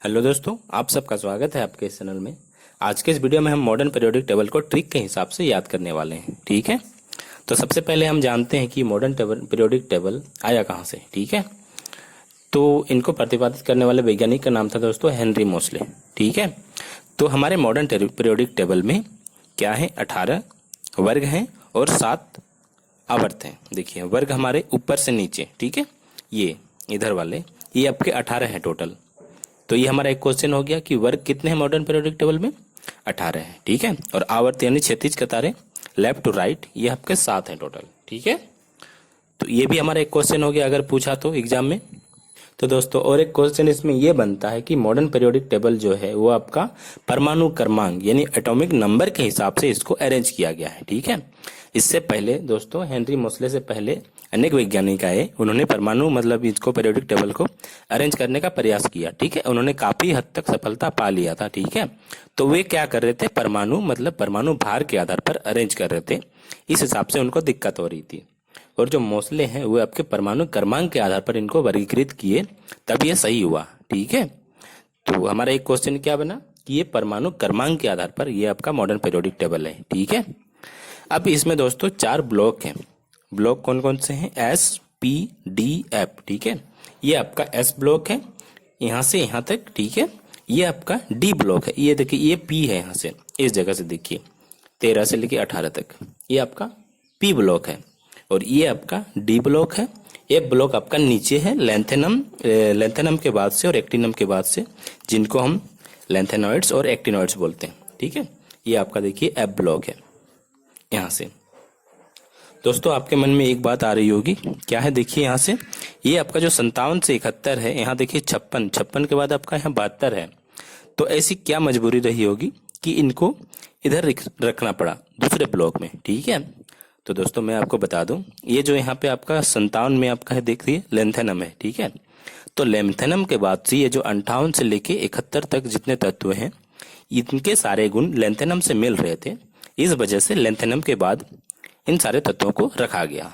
Hello दोस्तों, आप सबका स्वागत है आपके इस चैनल में। आज के इस वीडियो में हम मॉडर्न पीरियोडिक टेबल को ट्रिक के हिसाब से याद करने वाले हैं। ठीक है, तो सबसे पहले हम जानते हैं कि मॉडर्न पीरियोडिक टेबल आया कहाँ से। ठीक है, तो इनको प्रतिपादित करने वाले वैज्ञानिक का नाम था दोस्तों हेनरी मोसले। ठीक है, तो हमारे मॉडर्न पीरियोडिक टेबल में क्या है, 18 वर्ग हैं और 7 आवर्त हैं। देखिए, वर्ग हमारे ऊपर से नीचे, ठीक है, ये इधर वाले, ये आपके 18 हैं टोटल। तो ये हमारा एक क्वेश्चन हो गया कि वर्ग कितने हैं मॉडर्न पीरियोडिक टेबल में, 18 है। ठीक है, और आवर्त यानी क्षैतिज कतारें लेफ्ट टू राइट, ये आपके 7 हैं टोटल। ठीक है, तो ये भी हमारा एक क्वेश्चन हो गया अगर पूछा तो एग्जाम में। तो दोस्तों, और एक क्वेश्चन इसमें ये बनता है कि मॉडर्न पीरियोडिक टेबल जो है वो आपका परमाणु क्रमांक यानी एटॉमिक नंबर के हिसाब से इसको अरेंज किया गया है। ठीक है, इससे पहले दोस्तों हेनरी मोसले से पहले अनेक वैज्ञानिक आए, उन्होंने परमाणु मतलब इसको पीरियोडिक टेबल को अरेंज करने का प्रयास किया। ठीक है, उन्होंने काफी हद तक सफलता पा लिया था। ठीक है, तो वे क्या कर रहे थे, परमाणु मतलब परमाणु भार के आधार पर अरेंज कर रहे थे। इस हिसाब से उनको दिक्कत हो रही थी। और जो मोसले हैं वो आपके परमाणु क्रमांक के आधार पर इनको वर्गीकृत किए, तब ये सही हुआ। ठीक है, तो हमारा एक क्वेश्चन क्या बना कि ये परमाणु क्रमांक के आधार पर ये आपका मॉडर्न पीरियोडिक टेबल है। ठीक है, अब इसमें दोस्तों 4 ब्लॉक हैं। ब्लॉक कौन कौन से हैं, एस पी डी एफ। ठीक है, ये आपका एस ब्लॉक है यहाँ से यहाँ तक। ठीक है, ये आपका डी ब्लॉक है, ये देखिए ये पी है, यहाँ से इस जगह से देखिए 13 से लेके 18 तक, ये आपका पी ब्लॉक है। और ये आपका डी ब्लॉक है। ये ब्लॉक आपका नीचे है लेंथेनम के बाद से और एक्टिनम के बाद से, जिनको हम लेंथेनॉइड्स और एक्टिनॉइड्स बोलते हैं। ठीक है, ये आपका देखिए एफ ब्लॉक है यहाँ से। दोस्तों, आपके मन में एक बात आ रही होगी, क्या है, देखिए यहाँ से ये आपका जो 57 से 71 है, यहाँ देखिए 56 के बाद आपका यहाँ 72 है। तो ऐसी क्या मजबूरी रही होगी कि इनको इधर रखना पड़ा दूसरे ब्लॉक में। ठीक है, तो दोस्तों मैं आपको बता दूं, ये जो यहाँ पे आपका 57 में आपका है, देखिए लेंथेनम है। ठीक है, तो लेंथेनम के बाद से ये जो 58 से लेके 71 तक जितने तत्व हैं, इनके सारे गुण लेंथेनम से मिल रहे थे। इस वजह से लेंथेनम के बाद इन सारे तत्वों को रखा गया।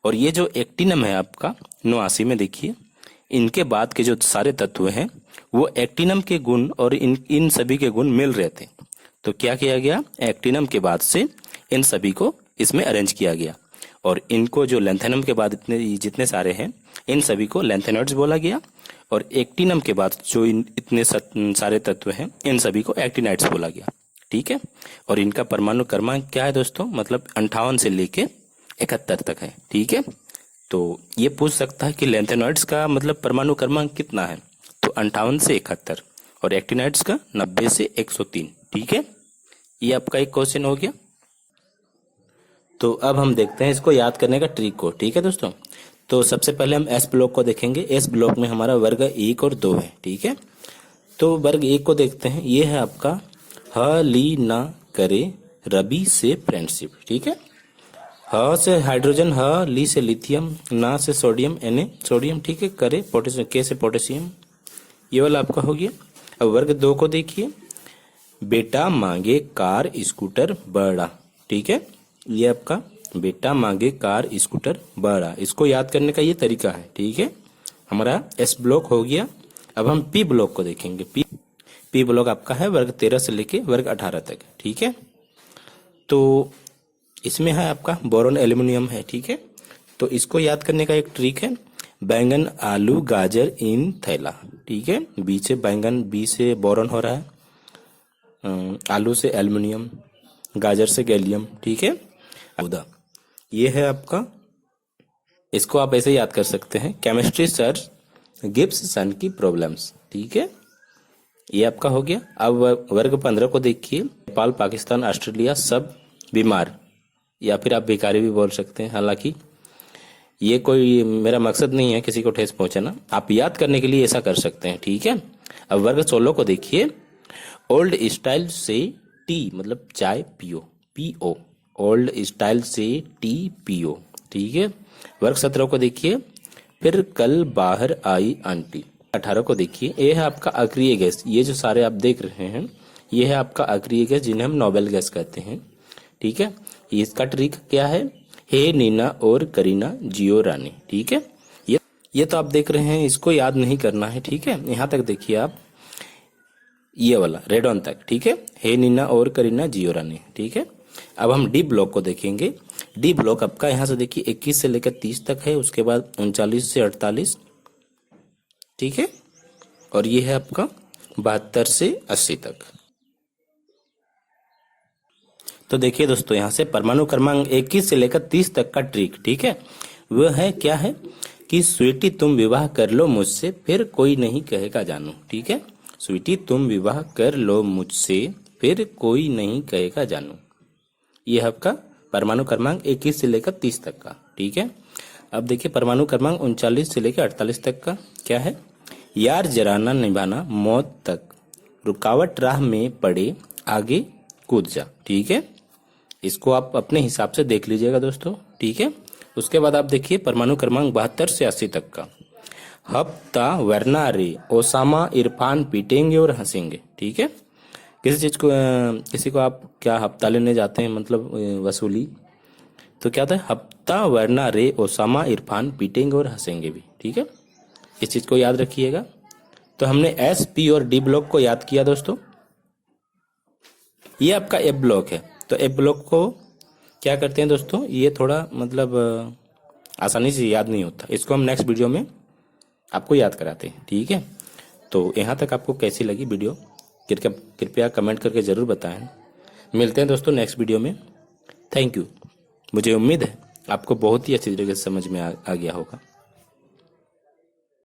और ये जो एक्टिनम है आपका 89 में, देखिए इनके बाद के जो सारे तत्व हैं वो एक्टिनम के गुण और इन सभी के गुण मिल रहे थे। तो क्या किया गया, एक्टिनम के बाद से इन सभी को इसमें अरेंज किया गया। और इनको जो लेंथेनम के बाद जितने सारे हैं, इन सभी को लेंथेनॉइड्स बोला गया। और एक्टिनम के बाद जो इतने सारे तत्व हैं, इन सभी को एक्टिनाइड्स बोला गया। ठीक है, और इनका परमाणु क्रमांक क्या है दोस्तों, मतलब 58 से लेके 71 तक है। ठीक है, तो ये पूछ सकता है कि लेंथेनॉइड्स का मतलब परमाणु क्रमांक कितना है, तो 58 से 71, और एक्टिनाइड्स का 90 से 103। ठीक है, ये आपका एक क्वेश्चन हो गया। तो अब हम देखते हैं इसको याद करने का ट्रिक को। ठीक है दोस्तों, तो सबसे पहले हम एस ब्लॉक को देखेंगे। एस ब्लॉक में हमारा वर्ग 1 और 2 है। ठीक है, तो वर्ग 1 को देखते हैं, ये है आपका ह ली ना करे रवि से फ्रेंडशिप। ठीक है, ह से हाइड्रोजन, ह ली से लिथियम, ना से सोडियम Na सोडियम। ठीक है, करे पोटेशियम, के से पोटेशियम, ये वाला आपका हो गया। अब वर्ग 2 को देखिए, बेटा मांगे कार स्कूटर बड़ा। ठीक है, ये आपका बेटा मांगे कार स्कूटर बड़ा, इसको याद करने का ये तरीका है। ठीक है, हमारा एस ब्लॉक हो गया। अब हम पी ब्लॉक को देखेंगे। पी ब्लॉक आपका है वर्ग 13 से लेके वर्ग 18 तक। ठीक है, तो इसमें है आपका बोरोन एल्यूमिनियम है। ठीक है, तो इसको याद करने का एक ट्रिक है, बैंगन आलू गाजर इन थैला। ठीक है, बी से बैंगन, बी से बोरोन हो रहा है, आलू से एल्यूमिनियम, गाजर से गैलियम। ठीक है, ये है आपका, इसको आप ऐसे याद कर सकते हैं, केमिस्ट्री सर गिब्स सन की प्रॉब्लम्स। ठीक है, ये आपका हो गया। अब वर्ग 15 को देखिए, नेपाल पाकिस्तान ऑस्ट्रेलिया सब बीमार, या फिर आप भिखारी भी बोल सकते हैं। हालांकि ये कोई मेरा मकसद नहीं है किसी को ठेस पहुंचाना, आप याद करने के लिए ऐसा कर सकते हैं। ठीक है, अब वर्ग 16 को देखिए, ओल्ड स्टाइल से टी मतलब चाय पियो, पीओ, ओल्ड स्टाइल से टी पियो। ठीक है, वर्ग 17 को देखिए, फिर कल बाहर आई आंटी। 18 को देखिए, ये है आपका अक्रिय गैस, ये जो सारे आप देख रहे हैं ये है आपका अक्रिय गैस, जिन्हें हम नोबेल गैस कहते हैं। ठीक है, इसका ट्रिक क्या है, हे नीना और करीना जियो रानी। ठीक है, ये तो आप देख रहे हैं, इसको याद नहीं करना है। ठीक है, यहाँ तक देखिए आप, ये वाला रेड ऑन तक, ठीक है। हे नीना और करीना जियो रानी, ठीक है। अब हम डी ब्लॉक को देखेंगे। डी ब्लॉक आपका यहाँ से देखिए 21 से लेकर 30 तक है, उसके बाद 39 से 48, ठीक है। और ये है आपका 72 से 80 तक। तो देखिए दोस्तों, यहाँ से परमाणु क्रमांक 21 से लेकर 30 तक का ट्रिक, ठीक है, वह है क्या है कि स्वीटी तुम विवाह कर लो मुझसे, फिर कोई नहीं कहेगा जानू, ठीक है। स्वीटी तुम विवाह कर लो मुझसे, फिर कोई नहीं कहेगा जानू। यह आपका परमाणु क्रमांक 21 से लेकर 30 तक का, ठीक है। अब देखिए परमाणु क्रमांक 39 से लेकर 48 तक का क्या है। यार जराना निभाना मौत तक, रुकावट राह में पड़े आगे कूद जा, ठीक है। इसको आप अपने हिसाब से देख लीजिएगा दोस्तों, ठीक है। उसके बाद आप देखिए परमाणु क्रमांक 72 से 80 तक का। हफ्ता वरना रे ओसामा इरफान पीटेंगे और हंसेंगे, ठीक है। किसी चीज को किसी को आप क्या हफ्ता लेने जाते हैं, मतलब वसूली, तो क्या था, हफ्ता वरना रे ओसामा इरफान पीटेंगे और हंसेंगे भी, ठीक है। इस चीज को याद रखिएगा। तो हमने एस, पी और डी ब्लॉक को याद किया दोस्तों। ये आपका एफ ब्लॉक है। तो एफ ब्लॉक को क्या करते हैं दोस्तों, ये थोड़ा मतलब आसानी से याद नहीं होता, इसको हम नेक्स्ट वीडियो में आपको याद कराते हैं, ठीक है। तो यहाँ तक आपको कैसी लगी वीडियो, कृपया कमेंट करके ज़रूर बताएं। मिलते हैं दोस्तों नेक्स्ट वीडियो में। Thank you. मुझे उम्मीद है आपको बहुत ही अच्छी तरीके से समझ में आ गया होगा।